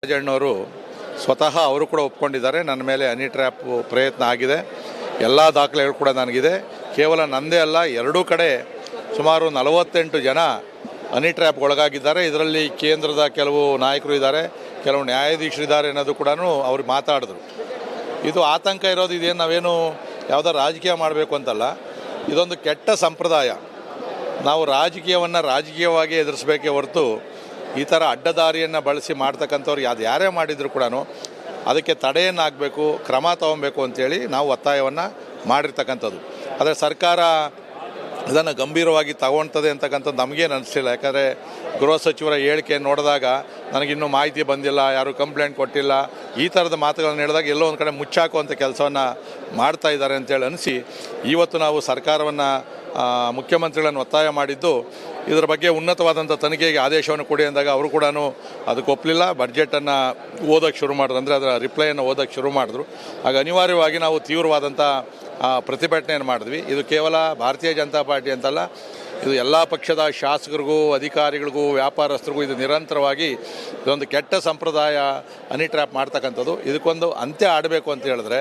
ರಾಜಣ್ಣವರು ಸ್ವತಃ ಅವರು ಕೂಡ ಒಪ್ಕೊಂಡಿದ್ದಾರೆ. ನನ್ನ ಮೇಲೆ ಹನಿ ಟ್ರ್ಯಾಪ್ ಪ್ರಯತ್ನ ಆಗಿದೆ, ಎಲ್ಲ ದಾಖಲೆಗಳು ಕೂಡ ನನಗಿದೆ. ಕೇವಲ ನಂದೇ ಅಲ್ಲ, ಎರಡೂ ಕಡೆ ಸುಮಾರು 48 ಜನ ಹನಿ ಟ್ರ್ಯಾಪ್ ಒಳಗಾಗಿದ್ದಾರೆ. ಇದರಲ್ಲಿ ಕೇಂದ್ರದ ಕೆಲವು ನಾಯಕರು ಇದ್ದಾರೆ, ಕೆಲವು ನ್ಯಾಯಾಧೀಶರಿದ್ದಾರೆ ಅನ್ನೋದು ಕೂಡ ಅವ್ರು ಮಾತಾಡಿದ್ರು. ಇದು ಆತಂಕ ಇರೋದು ಇದೇನು ನಾವೇನು ಯಾವುದೋ ರಾಜಕೀಯ ಮಾಡಬೇಕು ಅಂತಲ್ಲ, ಇದೊಂದು ಕೆಟ್ಟ ಸಂಪ್ರದಾಯ. ನಾವು ರಾಜಕೀಯವನ್ನು ರಾಜಕೀಯವಾಗಿ ಎದುರಿಸಬೇಕೇ ಹೊರತು ಈ ಥರ ಅಡ್ಡದಾರಿಯನ್ನು ಬಳಸಿ ಮಾಡ್ತಕ್ಕಂಥವ್ರು ಯಾರೇ ಮಾಡಿದರೂ ಕೂಡ ಅದಕ್ಕೆ ತಡೆಯನ್ನು ಹಾಕಬೇಕು, ಕ್ರಮ ತಗೊಬೇಕು ಅಂತೇಳಿ ನಾವು ಒತ್ತಾಯವನ್ನು ಮಾಡಿರ್ತಕ್ಕಂಥದ್ದು. ಆದರೆ ಸರ್ಕಾರ ಅದನ್ನು ಗಂಭೀರವಾಗಿ ತಗೊಳ್ತದೆ ಅಂತಕ್ಕಂಥದ್ದು ನಮಗೇನು ಅನಿಸ್ಲಿಲ್ಲ. ಯಾಕಂದರೆ ಗೃಹ ಸಚಿವರ ಹೇಳಿಕೆ ನೋಡಿದಾಗ ನನಗಿನ್ನೂ ಮಾಹಿತಿ ಬಂದಿಲ್ಲ, ಯಾರೂ ಕಂಪ್ಲೇಂಟ್ ಕೊಟ್ಟಿಲ್ಲ, ಈ ಥರದ ಮಾತುಗಳನ್ನು ಹೇಳಿದಾಗ ಎಲ್ಲೋ ಒಂದು ಕಡೆ ಮುಚ್ಚಾಕುವಂಥ ಕೆಲಸವನ್ನು ಮಾಡ್ತಾ ಇದ್ದಾರೆ ಅಂತೇಳಿ ಅನಿಸಿ ಇವತ್ತು ನಾವು ಸರ್ಕಾರವನ್ನು ಮುಖ್ಯಮಂತ್ರಿಗಳನ್ನು ಒತ್ತಾಯ ಮಾಡಿದ್ದು ಇದರ ಬಗ್ಗೆ ಉನ್ನತವಾದಂಥ ತನಿಖೆಗೆ ಆದೇಶವನ್ನು ಕೊಡಿ ಅಂದಾಗ ಅವರು ಕೂಡ ಅದಕ್ಕೆ ಒಪ್ಪಲಿಲ್ಲ. ಬಡ್ಜೆಟನ್ನು ಓದೋಕ್ಕೆ ಶುರು ಮಾಡಿದ್ರು, ಅಂದರೆ ಅದರ ರಿಪ್ಲೈಯನ್ನು ಓದೋಕ್ಕೆ ಶುರು ಮಾಡಿದ್ರು. ಆಗ ಅನಿವಾರ್ಯವಾಗಿ ನಾವು ತೀವ್ರವಾದಂಥ ಪ್ರತಿಭಟನೆಯನ್ನು ಮಾಡಿದ್ವಿ. ಇದು ಕೇವಲ ಭಾರತೀಯ ಜನತಾ ಪಾರ್ಟಿ ಅಂತಲ್ಲ, ಇದು ಎಲ್ಲ ಪಕ್ಷದ ಶಾಸಕರಿಗೂ, ಅಧಿಕಾರಿಗಳಿಗೂ, ವ್ಯಾಪಾರಸ್ಥರಿಗೂ ಇದು ನಿರಂತರವಾಗಿ ಇದೊಂದು ಕೆಟ್ಟ ಸಂಪ್ರದಾಯ ಹನಿ ಟ್ರ್ಯಾಪ್ ಮಾಡ್ತಕ್ಕಂಥದ್ದು. ಇದಕ್ಕೊಂದು ಅಂತ್ಯ ಆಡಬೇಕು ಅಂತ ಹೇಳಿದ್ರೆ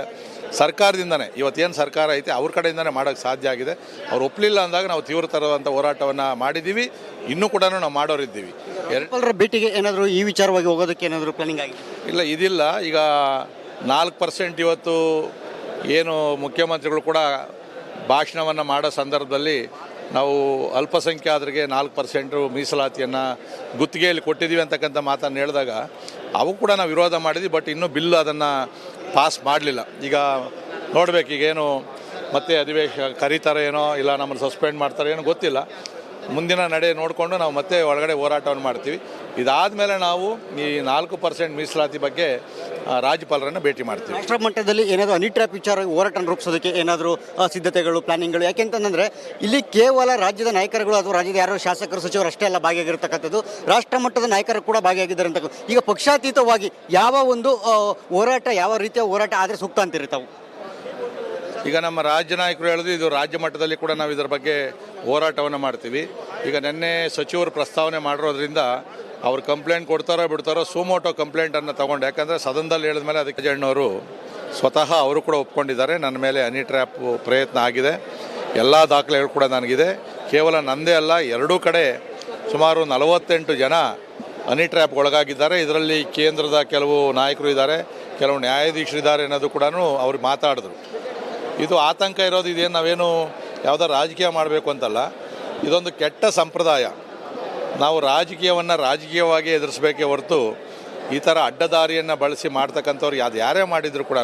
ಸರ್ಕಾರದಿಂದನೇ, ಇವತ್ತೇನು ಸರ್ಕಾರ ಐತೆ ಅವ್ರ ಕಡೆಯಿಂದನೇ ಮಾಡೋಕ್ಕೆ ಸಾಧ್ಯ ಆಗಿದೆ. ಅವ್ರು ಒಪ್ಪಲಿಲ್ಲ ಅಂದಾಗ ನಾವು ತೀವ್ರತರವಾದಂಥ ಹೋರಾಟವನ್ನು ಮಾಡಿದ್ದೀವಿ, ಇನ್ನೂ ಕೂಡ ನಾವು ಮಾಡೋರಿದ್ದೀವಿ. ಭೇಟಿಗೆ ಏನಾದರೂ ಈ ವಿಚಾರವಾಗಿ ಹೋಗೋದಕ್ಕೆ ಏನಾದರೂ ಪ್ಲಾನಿಂಗ್ ಆಗಿದೆ? ಇಲ್ಲ, ಇದಿಲ್ಲ. ಈಗ 4% ಇವತ್ತು ಏನು ಮುಖ್ಯಮಂತ್ರಿಗಳು ಕೂಡ ಭಾಷಣವನ್ನು ಮಾಡೋ ಸಂದರ್ಭದಲ್ಲಿ ನಾವು ಅಲ್ಪಸಂಖ್ಯಾತರಿಗೆ 4% ಮೀಸಲಾತಿಯನ್ನು ಗುತ್ತಿಗೆಯಲ್ಲಿ ಕೊಟ್ಟಿದ್ದೀವಿ ಅಂತಕ್ಕಂಥ ಮಾತನ್ನು ಹೇಳಿದಾಗ ಅವು ಕೂಡ ನಾವು ವಿರೋಧ ಮಾಡಿದ್ವಿ. ಬಟ್ ಇನ್ನೂ ಬಿಲ್ ಅದನ್ನು ಪಾಸ್ ಮಾಡಲಿಲ್ಲ. ಈಗ ನೋಡಬೇಕು, ಈಗೇನು ಮತ್ತೆ ಅಧಿವೇಶನ ಕರೀತಾರೆ ಏನೋ, ಇಲ್ಲ ನಮ್ಮನ್ನು ಸಸ್ಪೆಂಡ್ ಮಾಡ್ತಾರೆ ಏನೋ ಗೊತ್ತಿಲ್ಲ. ಮುಂದಿನ ನಡೆ ನೋಡಿಕೊಂಡು ನಾವು ಮತ್ತೆ ಒಳಗಡೆ ಹೋರಾಟವನ್ನು ಮಾಡ್ತೀವಿ. ಇದಾದಮೇಲೆ ನಾವು ಈ 4% ಮೀಸಲಾತಿ ಬಗ್ಗೆ ರಾಜ್ಯಪಾಲರನ್ನು ಭೇಟಿ ಮಾಡ್ತೀವಿ. ರಾಷ್ಟ್ರ ಮಟ್ಟದಲ್ಲಿ ಏನಾದರೂ ಹನಿ ಟ್ರ್ಯಾಪ್ ವಿಚಾರ ಹೋರಾಟ ರೂಪಿಸೋದಕ್ಕೆ ಏನಾದರೂ ಸಿದ್ಧತೆಗಳು, ಪ್ಲಾನಿಂಗ್ಗಳು? ಯಾಕೆಂತಂದರೆ ಇಲ್ಲಿ ಕೇವಲ ರಾಜ್ಯದ ನಾಯಕರುಗಳು ಅಥವಾ ರಾಜ್ಯದ ಯಾರೋ ಶಾಸಕರು, ಸಚಿವರು ಅಷ್ಟೇ ಅಲ್ಲ ಭಾಗಿಯಾಗಿರ್ತಕ್ಕಂಥದ್ದು, ರಾಷ್ಟ್ರ ಮಟ್ಟದ ನಾಯಕರು ಕೂಡ ಭಾಗಿಯಾಗಿದ್ದಾರೆ ಅಂತ. ಈಗ ಪಕ್ಷಾತೀತವಾಗಿ ಯಾವ ಒಂದು ಹೋರಾಟ, ಯಾವ ರೀತಿಯ ಹೋರಾಟ ಆದರೆ ಸೂಕ್ತ ಅಂತೀರಿ ತಾವು? ಈಗ ನಮ್ಮ ರಾಜ್ಯ ನಾಯಕರು ಹೇಳಿದ್ರು, ಇದು ರಾಜ್ಯ ಮಟ್ಟದಲ್ಲಿ ಕೂಡ ನಾವು ಇದರ ಬಗ್ಗೆ ಹೋರಾಟವನ್ನು ಮಾಡ್ತೀವಿ. ಈಗ ನಿನ್ನೆ ಸಚಿವರು ಪ್ರಸ್ತಾವನೆ ಮಾಡಿರೋದ್ರಿಂದ ಅವ್ರು ಕಂಪ್ಲೇಂಟ್ ಕೊಡ್ತಾರೋ ಬಿಡ್ತಾರೋ, ಸುಮೋಟೋ ಕಂಪ್ಲೇಂಟನ್ನು ತೊಗೊಂಡು, ಯಾಕಂದರೆ ಸದನದಲ್ಲಿ ಹೇಳಿದ ಮೇಲೆ ಅದಕ್ಕೆ ರಾಜಣ್ಣವರು ಸ್ವತಃ ಅವರು ಕೂಡ ಒಪ್ಕೊಂಡಿದ್ದಾರೆ. ನನ್ನ ಮೇಲೆ ಹನಿ ಟ್ರ್ಯಾಪ್ ಪ್ರಯತ್ನ ಆಗಿದೆ, ಎಲ್ಲ ದಾಖಲೆಗಳು ಕೂಡ ನನಗಿದೆ. ಕೇವಲ ನಂದೇ ಅಲ್ಲ, ಎರಡೂ ಕಡೆ ಸುಮಾರು 48 ಜನ ಹನಿ ಟ್ರ್ಯಾಪ್ ಒಳಗಾಗಿದ್ದಾರೆ. ಇದರಲ್ಲಿ ಕೇಂದ್ರದ ಕೆಲವು ನಾಯಕರು ಇದ್ದಾರೆ, ಕೆಲವು ನ್ಯಾಯಾಧೀಶರಿದ್ದಾರೆ ಅನ್ನೋದು ಕೂಡ ಅವ್ರು ಮಾತಾಡಿದ್ರು. ಇದು ಆತಂಕ ಇರೋದು ಇದೇನು ನಾವೇನು ಯಾವುದೋ ರಾಜಕೀಯ ಮಾಡಬೇಕು ಅಂತಲ್ಲ, ಇದೊಂದು ಕೆಟ್ಟ ಸಂಪ್ರದಾಯ. ನಾವು ರಾಜಕೀಯವನ್ನು ರಾಜಕೀಯವಾಗಿ ಎದುರಿಸಬೇಕೇ ಹೊರತು ಈ ಥರ ಅಡ್ಡದಾರಿಯನ್ನು ಬಳಸಿ ಮಾಡ್ತಕ್ಕಂಥವ್ರು ಯಾರೇ ಮಾಡಿದರೂ ಕೂಡ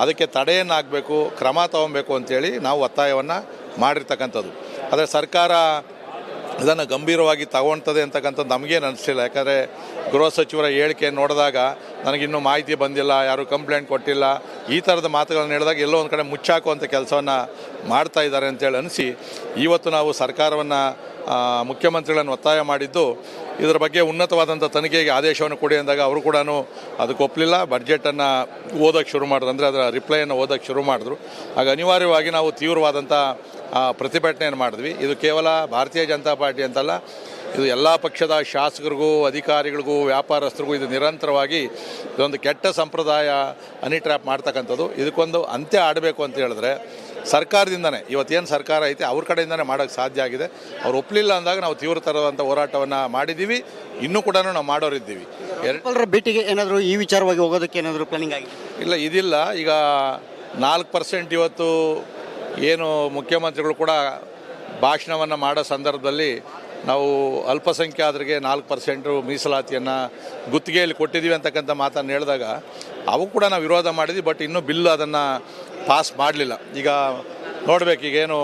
ಅದಕ್ಕೆ ತಡೆಯನ್ನು ಹಾಕಬೇಕು, ಕ್ರಮ ತಗೊಬೇಕು ಅಂತೇಳಿ ನಾವು ಒತ್ತಾಯವನ್ನು ಮಾಡಿರ್ತಕ್ಕಂಥದ್ದು. ಆದರೆ ಸರ್ಕಾರ ಅದನ್ನು ಗಂಭೀರವಾಗಿ ತಗೊಳ್ತದೆ ಅಂತಕ್ಕಂಥದ್ದು ನಮಗೇನು ಅನಿಸ್ಲಿಲ್ಲ. ಯಾಕಂದರೆ ಗೃಹ ಸಚಿವರ ಹೇಳಿಕೆ ನೋಡಿದಾಗ ನನಗಿನ್ನೂ ಮಾಹಿತಿ ಬಂದಿಲ್ಲ, ಯಾರೂ ಕಂಪ್ಲೇಂಟ್ ಕೊಟ್ಟಿಲ್ಲ, ಈ ಥರದ ಮಾತುಗಳನ್ನು ಹೇಳಿದಾಗ ಎಲ್ಲೋ ಒಂದು ಕಡೆ ಮುಚ್ಚಾಕುವಂಥ ಕೆಲಸವನ್ನು ಮಾಡ್ತಾ ಇದ್ದಾರೆ ಅಂತೇಳಿ ಅನಿಸಿ ಇವತ್ತು ನಾವು ಸರ್ಕಾರವನ್ನು ಮುಖ್ಯಮಂತ್ರಿಗಳನ್ನು ಒತ್ತಾಯ ಮಾಡಿದ್ದು ಇದರ ಬಗ್ಗೆ ಉನ್ನತವಾದಂಥ ತನಿಖೆಗೆ ಆದೇಶವನ್ನು ಕೊಡಿ ಅಂದಾಗ ಅವರು ಕೂಡ ಅದಕ್ಕೆ ಒಪ್ಪಲಿಲ್ಲ. ಬಡ್ಜೆಟನ್ನು ಓದೋಕ್ಕೆ ಶುರು ಮಾಡಿದ್ರು, ಅಂದರೆ ಅದರ ರಿಪ್ಲೈಯನ್ನು ಓದೋಕ್ಕೆ ಶುರು ಮಾಡಿದ್ರು. ಆಗ ಅನಿವಾರ್ಯವಾಗಿ ನಾವು ತೀವ್ರವಾದಂಥ ಪ್ರತಿಭಟನೆಯನ್ನು ಮಾಡಿದ್ವಿ. ಇದು ಕೇವಲ ಭಾರತೀಯ ಜನತಾ ಪಾರ್ಟಿ ಅಂತಲ್ಲ, ಇದು ಎಲ್ಲ ಪಕ್ಷದ ಶಾಸಕರಿಗೂ, ಅಧಿಕಾರಿಗಳಿಗೂ, ವ್ಯಾಪಾರಸ್ಥರಿಗೂ ಇದು ನಿರಂತರವಾಗಿ ಇದೊಂದು ಕೆಟ್ಟ ಸಂಪ್ರದಾಯ ಹನಿ ಟ್ರ್ಯಾಪ್ ಮಾಡ್ತಕ್ಕಂಥದ್ದು. ಇದಕ್ಕೊಂದು ಅಂತ್ಯ ಆಡಬೇಕು ಅಂತ ಹೇಳಿದ್ರೆ ಸರ್ಕಾರದಿಂದನೇ, ಇವತ್ತೇನು ಸರ್ಕಾರ ಐತೆ ಅವ್ರ ಕಡೆಯಿಂದನೇ ಮಾಡೋಕ್ಕೆ ಸಾಧ್ಯ ಆಗಿದೆ. ಅವ್ರು ಒಪ್ಪಲಿಲ್ಲ ಅಂದಾಗ ನಾವು ತೀವ್ರತರವಾದಂಥ ಹೋರಾಟವನ್ನು ಮಾಡಿದ್ದೀವಿ, ಇನ್ನೂ ಕೂಡ ನಾವು ಮಾಡೋರಿದ್ದೀವಿ. ಭೇಟಿಗೆ ಏನಾದರೂ ಈ ವಿಚಾರವಾಗಿ ಹೋಗೋದಕ್ಕೆ ಏನಾದರೂ ಪ್ಲಾನಿಂಗ್ ಆಗಿದೆ? ಇಲ್ಲ, ಇದಿಲ್ಲ. ಈಗ 4% ಇವತ್ತು ಏನು ಮುಖ್ಯಮಂತ್ರಿಗಳು ಕೂಡ ಭಾಷಣವನ್ನು ಮಾಡೋ ಸಂದರ್ಭದಲ್ಲಿ ನಾವು ಅಲ್ಪಸಂಖ್ಯಾತರಿಗೆ 4% ಮೀಸಲಾತಿಯನ್ನು ಗುತ್ತಿಗೆಯಲ್ಲಿ ಕೊಟ್ಟಿದ್ದೀವಿ ಅಂತಕ್ಕಂಥ ಮಾತನ್ನು ಹೇಳಿದಾಗ ಅವು ಕೂಡ ನಾವು ವಿರೋಧ ಮಾಡಿದ್ವಿ. ಬಟ್ ಇನ್ನೂ ಬಿಲ್ ಅದನ್ನು ಪಾಸ್ ಮಾಡಲಿಲ್ಲ. ಈಗ ನೋಡಬೇಕು, ಈಗೇನು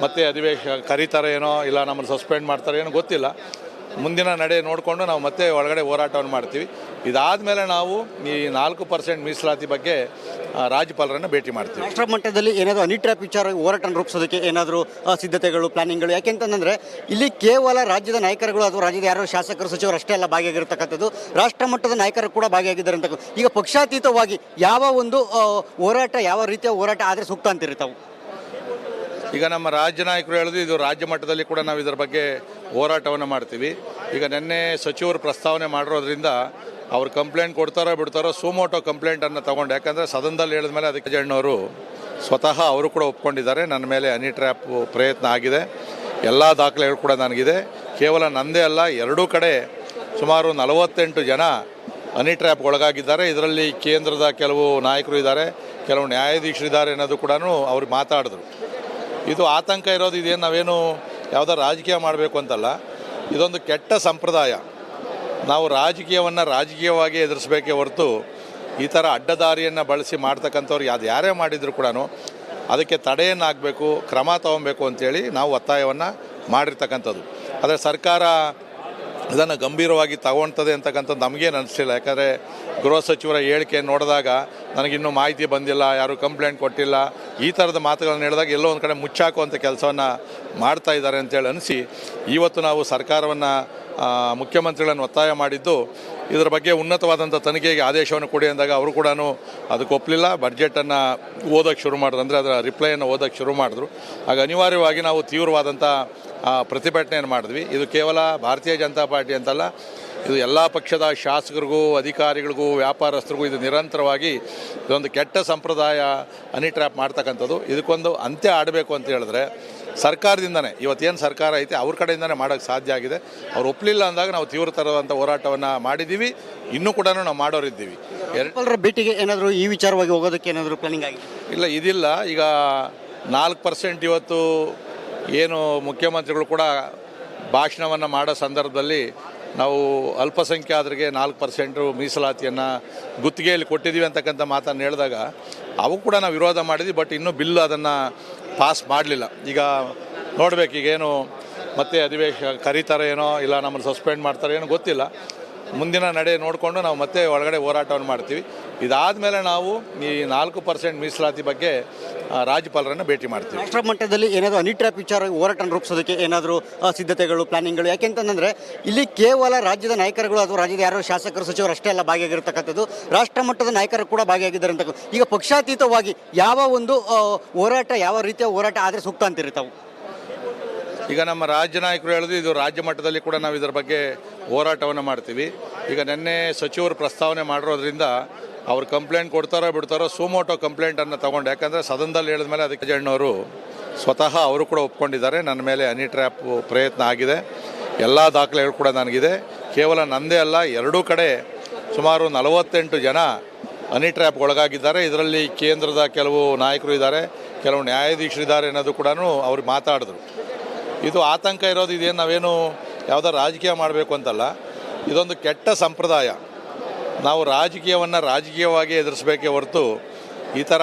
ಮತ್ತೆ ಅಧಿವೇಶನ ಕರೀತಾರೆ ಏನೋ, ಇಲ್ಲ ನಮ್ಮನ್ನು ಸಸ್ಪೆಂಡ್ ಮಾಡ್ತಾರೆ ಏನೋ ಗೊತ್ತಿಲ್ಲ. ಮುಂದಿನ ನಡೆ ನೋಡಿಕೊಂಡು ನಾವು ಮತ್ತೆ ಒಳಗಡೆ ಹೋರಾಟವನ್ನು ಮಾಡ್ತೀವಿ. ಇದಾದಮೇಲೆ ನಾವು ಈ 4% ಮೀಸಲಾತಿ ಬಗ್ಗೆ ರಾಜ್ಯಪಾಲರನ್ನು ಭೇಟಿ ಮಾಡ್ತೀವಿ. ರಾಷ್ಟ್ರ ಮಟ್ಟದಲ್ಲಿ ಏನಾದರೂ ಹನಿ ಟ್ರ್ಯಾಪ್ ವಿಚಾರ ಹೋರಾಟ ರೂಪಿಸೋದಕ್ಕೆ ಏನಾದರೂ ಸಿದ್ಧತೆಗಳು, ಪ್ಲಾನಿಂಗ್ಗಳು? ಯಾಕೆಂತಂದರೆ ಇಲ್ಲಿ ಕೇವಲ ರಾಜ್ಯದ ನಾಯಕರುಗಳು ಅಥವಾ ರಾಜ್ಯದ ಯಾರೋ ಶಾಸಕರು, ಸಚಿವರು ಅಷ್ಟೇ ಅಲ್ಲ ಭಾಗಿಯಾಗಿರ್ತಕ್ಕಂಥದ್ದು, ರಾಷ್ಟ್ರ ಮಟ್ಟದ ನಾಯಕರು ಕೂಡ ಭಾಗಿಯಾಗಿದ್ದಾರೆ ಅಂತ. ಈಗ ಪಕ್ಷಾತೀತವಾಗಿ ಯಾವ ಒಂದು ಹೋರಾಟ, ಯಾವ ರೀತಿಯ ಹೋರಾಟ ಆದರೆ ಸೂಕ್ತ ಅಂತೀರಿ ತಾವು? ಈಗ ನಮ್ಮ ರಾಜ್ಯ ನಾಯಕರು ಹೇಳಿದ್ರು, ಇದು ರಾಜ್ಯ ಮಟ್ಟದಲ್ಲಿ ಕೂಡ ನಾವು ಇದರ ಬಗ್ಗೆ ಹೋರಾಟವನ್ನು ಮಾಡ್ತೀವಿ. ಈಗ ನಿನ್ನೆ ಸಚಿವರು ಪ್ರಸ್ತಾವನೆ ಮಾಡಿರೋದ್ರಿಂದ ಅವ್ರು ಕಂಪ್ಲೇಂಟ್ ಕೊಡ್ತಾರೋ ಬಿಡ್ತಾರೋ ಸುಮೋಟೋ ಕಂಪ್ಲೇಂಟನ್ನು ತೊಗೊಂಡು, ಯಾಕಂದರೆ ಸದನದಲ್ಲಿ ಹೇಳಿದ್ಮೇಲೆ ಅದಕ್ಕೆ ಜಣ್ಣವರು ಸ್ವತಃ ಅವರು ಕೂಡ ಒಪ್ಕೊಂಡಿದ್ದಾರೆ. ನನ್ನ ಮೇಲೆ ಹನಿ ಟ್ರ್ಯಾಪ್ ಪ್ರಯತ್ನ ಆಗಿದೆ, ಎಲ್ಲ ದಾಖಲೆಗಳು ಕೂಡ ನನಗಿದೆ. ಕೇವಲ ನಂದೇ ಅಲ್ಲ, ಎರಡೂ ಕಡೆ ಸುಮಾರು 48 ಜನ ಹನಿ ಟ್ರ್ಯಾಪ್ಗೆ ಒಳಗಾಗಿದ್ದಾರೆ. ಇದರಲ್ಲಿ ಕೇಂದ್ರದ ಕೆಲವು ನಾಯಕರು ಇದ್ದಾರೆ, ಕೆಲವು ನ್ಯಾಯಾಧೀಶರಿದ್ದಾರೆ ಅನ್ನೋದು ಕೂಡ ಅವ್ರು ಮಾತಾಡಿದ್ರು. ಇದು ಆತಂಕ ಇರೋದು, ಇದೇನು ನಾವೇನು ಯಾವುದೋ ರಾಜಕೀಯ ಮಾಡಬೇಕು ಅಂತಲ್ಲ, ಇದೊಂದು ಕೆಟ್ಟ ಸಂಪ್ರದಾಯ. ನಾವು ರಾಜಕೀಯವನ್ನು ರಾಜಕೀಯವಾಗಿ ಎದುರಿಸಬೇಕೇ ಹೊರತು ಈ ಥರ ಅಡ್ಡದಾರಿಯನ್ನು ಬಳಸಿ ಮಾಡ್ತಕ್ಕಂಥವ್ರು ಯಾರೇ ಮಾಡಿದರೂ ಕೂಡ ಅದಕ್ಕೆ ತಡೆಯನ್ನು ಹಾಕಬೇಕು, ಕ್ರಮ ತಗೊಬೇಕು ಅಂತೇಳಿ ನಾವು ಒತ್ತಾಯವನ್ನು ಮಾಡಿರ್ತಕ್ಕಂಥದ್ದು. ಆದರೆ ಸರ್ಕಾರ ಇದನ್ನು ಗಂಭೀರವಾಗಿ ತಗೊಳ್ತದೆ ಅಂತಕ್ಕಂಥದ್ದು ನಮಗೇನು ಅನಿಸ್ತಿಲ್ಲ. ಯಾಕಂದರೆ ಗೃಹ ಸಚಿವರ ಹೇಳಿಕೆ ನೋಡಿದಾಗ ನನಗಿನ್ನೂ ಮಾಹಿತಿ ಬಂದಿಲ್ಲ, ಯಾರೂ ಕಂಪ್ಲೇಂಟ್ ಕೊಟ್ಟಿಲ್ಲ, ಈ ಥರದ ಮಾತುಗಳನ್ನು ಹೇಳಿದಾಗ ಎಲ್ಲೋ ಒಂದು ಕಡೆ ಮುಚ್ಚಾಕುವಂಥ ಕೆಲಸವನ್ನು ಮಾಡ್ತಾ ಇದ್ದಾರೆ ಅಂತೇಳಿ ಅನಿಸಿ ಇವತ್ತು ನಾವು ಸರ್ಕಾರವನ್ನು ಮುಖ್ಯಮಂತ್ರಿಗಳನ್ನು ಒತ್ತಾಯ ಮಾಡಿದ್ದು ಇದರ ಬಗ್ಗೆ ಉನ್ನತವಾದಂಥ ತನಿಖೆಗೆ ಆದೇಶವನ್ನು ಕೊಡಿ ಅಂದಾಗ ಅವರು ಕೂಡ ಅದಕ್ಕೆ ಒಪ್ಪಲಿಲ್ಲ. ಬಡ್ಜೆಟನ್ನು ಓದೋಕ್ಕೆ ಶುರು ಮಾಡಿದ್ರು, ಅಂದರೆ ಅದರ ರಿಪ್ಲೈಯನ್ನು ಓದೋಕ್ಕೆ ಶುರು ಮಾಡಿದ್ರು. ಆಗ ಅನಿವಾರ್ಯವಾಗಿ ನಾವು ತೀವ್ರವಾದಂಥ ಪ್ರತಿಭಟನೆಯನ್ನು ಮಾಡಿದ್ವಿ. ಇದು ಕೇವಲ ಭಾರತೀಯ ಜನತಾ ಪಾರ್ಟಿ ಅಂತಲ್ಲ, ಇದು ಎಲ್ಲ ಪಕ್ಷದ ಶಾಸಕರಿಗೂ, ಅಧಿಕಾರಿಗಳಿಗೂ, ವ್ಯಾಪಾರಸ್ಥರಿಗೂ ಇದು ನಿರಂತರವಾಗಿ ಇದೊಂದು ಕೆಟ್ಟ ಸಂಪ್ರದಾಯ ಹನಿ ಟ್ರ್ಯಾಪ್ ಮಾಡ್ತಕ್ಕಂಥದ್ದು. ಇದಕ್ಕೊಂದು ಅಂತ್ಯ ಆಡಬೇಕು ಅಂತ ಹೇಳಿದ್ರೆ ಸರ್ಕಾರದಿಂದನೇ, ಇವತ್ತೇನು ಸರ್ಕಾರ ಐತೆ ಅವ್ರ ಕಡೆಯಿಂದನೇ ಮಾಡೋಕ್ಕೆ ಸಾಧ್ಯ ಆಗಿದೆ. ಅವ್ರು ಒಪ್ಪಲಿಲ್ಲ ಅಂದಾಗ ನಾವು ತೀವ್ರತರವಾದಂಥ ಹೋರಾಟವನ್ನು ಮಾಡಿದ್ದೀವಿ, ಇನ್ನೂ ಕೂಡ ನಾವು ಮಾಡೋರಿದ್ದೀವಿ. ರಾಜ್ಯಪಾಲರ ಭೇಟಿಗೆ ಏನಾದರೂ ಈ ವಿಚಾರವಾಗಿ ಹೋಗೋದಕ್ಕೆ ಏನಾದರೂ ಪ್ಲಾನಿಂಗ್ ಆಗಿದೆ? ಇಲ್ಲ, ಇದಿಲ್ಲ. ಈಗ 4% ಇವತ್ತು ಏನು ಮುಖ್ಯಮಂತ್ರಿಗಳು ಕೂಡ ಭಾಷಣವನ್ನು ಮಾಡೋ ಸಂದರ್ಭದಲ್ಲಿ ನಾವು ಅಲ್ಪಸಂಖ್ಯಾತರಿಗೆ 4% ಮೀಸಲಾತಿಯನ್ನು ಗುತ್ತಿಗೆಯಲ್ಲಿ ಕೊಟ್ಟಿದ್ದೀವಿ ಅಂತಕ್ಕಂಥ ಮಾತನ್ನು ಹೇಳಿದಾಗ ಅವು ಕೂಡ ನಾವು ವಿರೋಧ ಮಾಡಿದ್ವಿ. ಬಟ್ ಇನ್ನೂ ಬಿಲ್ ಅದನ್ನು ಪಾಸ್ ಮಾಡಲಿಲ್ಲ. ಈಗ ನೋಡಬೇಕು, ಈಗೇನು ಮತ್ತೆ ಅಧಿವೇಶನ ಕರೀತಾರೆ ಏನೋ, ಇಲ್ಲ ನಮ್ಮನ್ನು ಸಸ್ಪೆಂಡ್ ಮಾಡ್ತಾರೆ ಏನೋ ಗೊತ್ತಿಲ್ಲ. ಮುಂದಿನ ನಡೆ ನೋಡಿಕೊಂಡು ನಾವು ಮತ್ತೆ ಒಳಗಡೆ ಹೋರಾಟವನ್ನು ಮಾಡ್ತೀವಿ. ಇದಾದಮೇಲೆ ನಾವು ಈ 4% ಮೀಸಲಾತಿ ಬಗ್ಗೆ ರಾಜ್ಯಪಾಲರನ್ನು ಭೇಟಿ ಮಾಡ್ತೀವಿ. ರಾಷ್ಟ್ರ ಮಟ್ಟದಲ್ಲಿ ಏನಾದರೂ ಹನಿ ಟ್ರ್ಯಾಪ್ ವಿಚಾರವಾಗಿ ಹೋರಾಟ ರೂಪಿಸೋದಕ್ಕೆ ಏನಾದರೂ ಸಿದ್ಧತೆಗಳು, ಪ್ಲಾನಿಂಗ್ಗಳು? ಯಾಕೆಂತಂದರೆ ಇಲ್ಲಿ ಕೇವಲ ರಾಜ್ಯದ ನಾಯಕರುಗಳು ಅಥವಾ ರಾಜ್ಯದ ಯಾರೋ ಶಾಸಕರು, ಸಚಿವರು ಅಷ್ಟೇ ಎಲ್ಲ ಭಾಗಿಯಾಗಿರ್ತಕ್ಕಂಥದ್ದು, ರಾಷ್ಟ್ರ ಮಟ್ಟದ ನಾಯಕರು ಕೂಡ ಭಾಗಿಯಾಗಿದ್ದಾರೆ ಅಂತ. ಈಗ ಪಕ್ಷಾತೀತವಾಗಿ ಯಾವ ಒಂದು ಹೋರಾಟ, ಯಾವ ರೀತಿಯ ಹೋರಾಟ ಆದರೆ ಸೂಕ್ತ ಅಂತೀರಿ ತಾವು? ಈಗ ನಮ್ಮ ರಾಜ್ಯ ನಾಯಕರು ಹೇಳಿದ್ರು, ಇದು ರಾಜ್ಯ ಮಟ್ಟದಲ್ಲಿ ಕೂಡ ನಾವು ಇದರ ಬಗ್ಗೆ ಹೋರಾಟವನ್ನು ಮಾಡ್ತೀವಿ. ಈಗ ನಿನ್ನೆ ಸಚಿವರು ಪ್ರಸ್ತಾವನೆ ಮಾಡಿರೋದ್ರಿಂದ ಅವ್ರು ಕಂಪ್ಲೇಂಟ್ ಕೊಡ್ತಾರೋ ಬಿಡ್ತಾರೋ ಸುಮೋಟೋ ಕಂಪ್ಲೇಂಟನ್ನು ತೊಗೊಂಡು, ಯಾಕಂದರೆ ಸದನದಲ್ಲಿ ಹೇಳಿದ್ಮೇಲೆ ಅದಕ್ಕೆ ಜಣ್ಣವರು ಸ್ವತಃ ಅವರು ಕೂಡ ಒಪ್ಕೊಂಡಿದ್ದಾರೆ. ನನ್ನ ಮೇಲೆ ಹನಿ ಟ್ರ್ಯಾಪ್ ಪ್ರಯತ್ನ ಆಗಿದೆ, ಎಲ್ಲ ದಾಖಲೆಗಳು ಕೂಡ ನನಗಿದೆ. ಕೇವಲ ನಂದೇ ಅಲ್ಲ, ಎರಡೂ ಕಡೆ ಸುಮಾರು 48 ಜನ ಹನಿ ಟ್ರ್ಯಾಪ್ಗೆ ಒಳಗಾಗಿದ್ದಾರೆ. ಇದರಲ್ಲಿ ಕೇಂದ್ರದ ಕೆಲವು ನಾಯಕರು ಇದ್ದಾರೆ, ಕೆಲವು ನ್ಯಾಯಾಧೀಶರಿದ್ದಾರೆ ಅನ್ನೋದು ಕೂಡ ಅವ್ರು ಮಾತಾಡಿದ್ರು. ಇದು ಆತಂಕ ಇರೋದು, ಇದೇನು ನಾವೇನು ಯಾವುದೋ ರಾಜಕೀಯ ಮಾಡಬೇಕು ಅಂತಲ್ಲ, ಇದೊಂದು ಕೆಟ್ಟ ಸಂಪ್ರದಾಯ. ನಾವು ರಾಜಕೀಯವನ್ನು ರಾಜಕೀಯವಾಗಿ ಎದುರಿಸಬೇಕೇ ಹೊರತು ಈ ಥರ